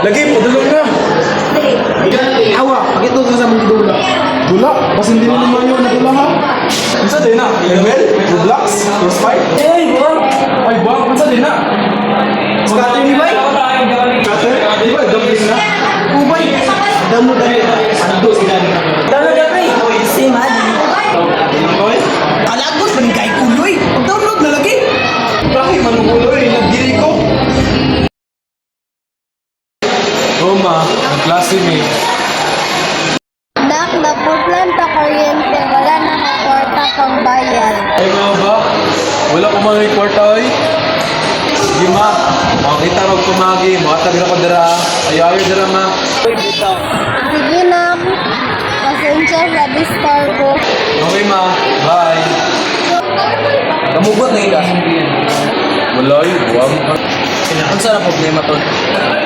Lagi, padulong na. Awa, pakito ka sa mga dula. Dula? Bas hindi na naman yun na dula ha? Ano din na? ML? Roblox? Crossfire? Hey, bro! Ay, bang? Ano din na? Scatter ni Bay? Cutter? Di ba? Dumpling na? Ubay! Damo dali. Ando sila. Dalo na kay. Si Madi. Oy? Kalagos man kay kuloy. Download na lagi. Bakit manukuloy? Nagdiri ko? Roma, ang klase ni. Nak, naputlan ta kuryente, wala na kwarta pang bayad. Ay mga ba? Wala ko mga kwarta ay. Sige ma, makakita rin kumagi, makatagira ko dira. Ayaw dira ma. Sige na, pasensya sa disturbo. Okay ma, bye. Kamugot na ika. Wala yun, buwang. Unsa na problema to?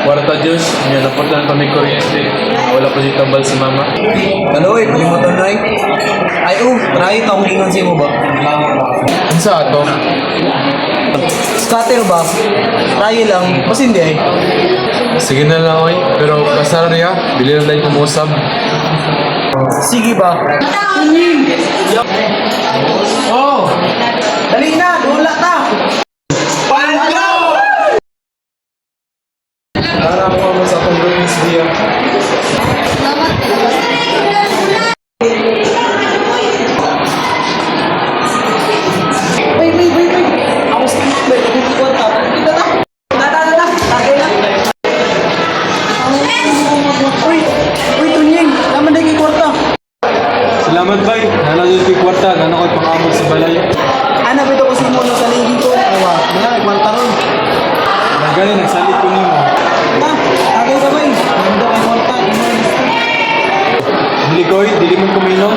Kwarta Diyos, niya naputlan pa may kuryente. Wala pa si tambal si mama. Kaloy, palimutan na ay. Try ta kung ingon si mo ba? Ano sa ato? Scatter ba? Try lang. Mas hindi ay. Sige na lang oy, pero basta na niya, bili na lang kumusab. Sige ba? Oh! Dali na, dula ta. Para ako mo sa atong group ni Siya. Salamat Wait. Ako sa may kukuha ta. Kita ta. Ta. Tagay na. Uy, tunying. Laman na yung kwarta. Salamat bay, nanalo yung kwarta, nanalo ko'y pangamot sa balay. Ano ba ito kasi mo na sa lady ko? Awa, mga kwarta ron. Nagani, nagsalit ko nimo. Ta, tagay ka ba eh. Nando kay kwarta. Dili ko'y, dili mo kuminom.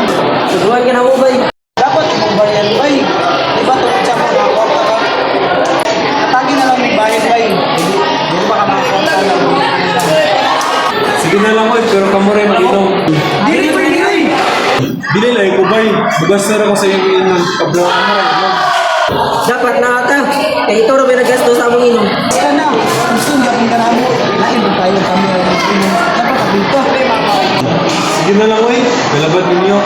Susuan ka na mo ba eh. Dapat mong bayan ba eh. Diba ito siya mga kwarta ka? Atagi na lang may bayan ba eh. Hindi ba ka mga kwarta na? Sige na lang ko'y, pero kamuray mag-inom. Dili ba hindi eh. Dili lang ko bay, bugas na ako sa iyong inom. Kablo ka na rin. Dapat na ata. Kaya ito rin nagasto sa among inom. Basta na. Gusto niya kung kanamo. Lain ba tayo kami ang inom. Dapat ka dito. Sige na lang ko'y, galabad ninyo.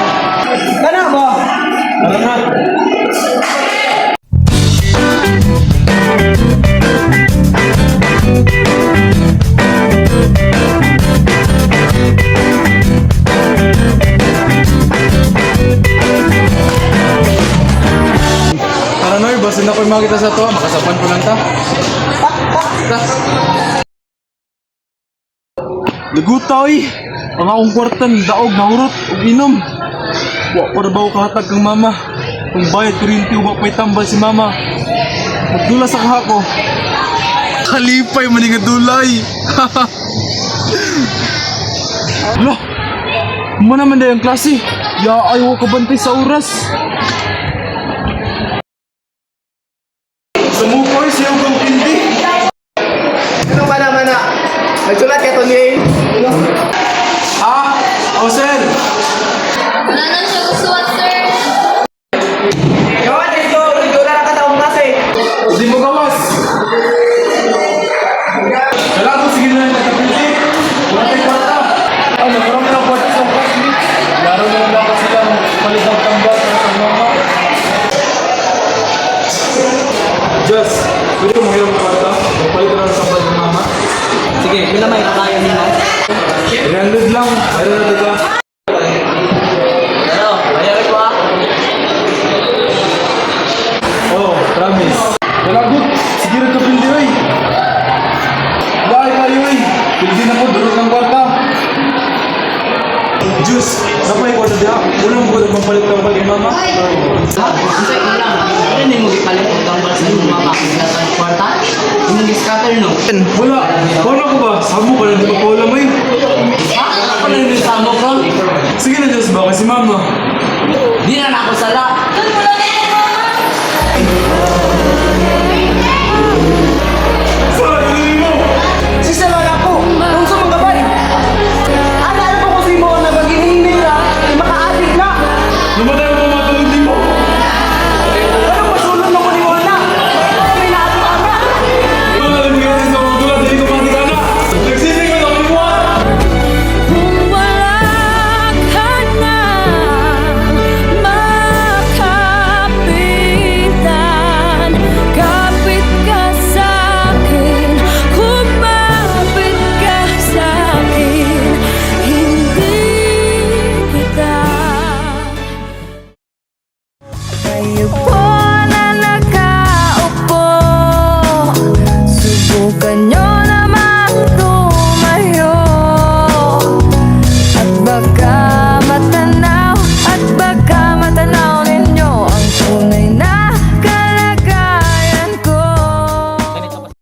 Kana ba? Tara na. Tara Noy, basin na ko'y makita sa to. Makasapan ko lang ta. Lagutaw ang akong kwartan, daog, nahurot, ug inom. Wa para ba ko kahatag kang mama. Kung bayad kurinti, wa pa'y tambal si mama. Magdula sa kaha ko. Kalipay man nga dulay. Lo, mo naman na yung klase. Ya, ayaw ko bantay sa oras. Sumukoy siya kung hindi. Ano ba naman na? Nagsulat ka to ni Ah, oh sir. Wala na siya gustuhan, sir. Gawa dito. Nagsulat na kataong klase. Hindi mo gawas. Kailangan ko sige na nagkapilti. Wala tayo kwarta. Ay, nagkaroon na ng kwarta sa classmate. Laro na lang dapat silang palitang tambal para sa mama. Diyos, pwede mo hirap ng kwarta. Magpalit na lang sa tambal ng mama. Sige, pila may kakayan nila. 300 lang. Meron na dito. Ano? Mayari ko ah. Oh, promise. Wala good. Sige rin kapildi oy. Dahil kayo oy. Pildi na po, durog ng kwarta. Juice, napay ko sa diha. Unang ko magpalit ng balik mama. Ano yung magipalit ang tambal sa iyong mama? Sa kwarta? Yung scatter no? Wala. Paano ko ba? Sabo ka na di pa pala mo eh. Ano yung samo ko? Sige na Diyos ba? Kasi mama. Di na ako sala.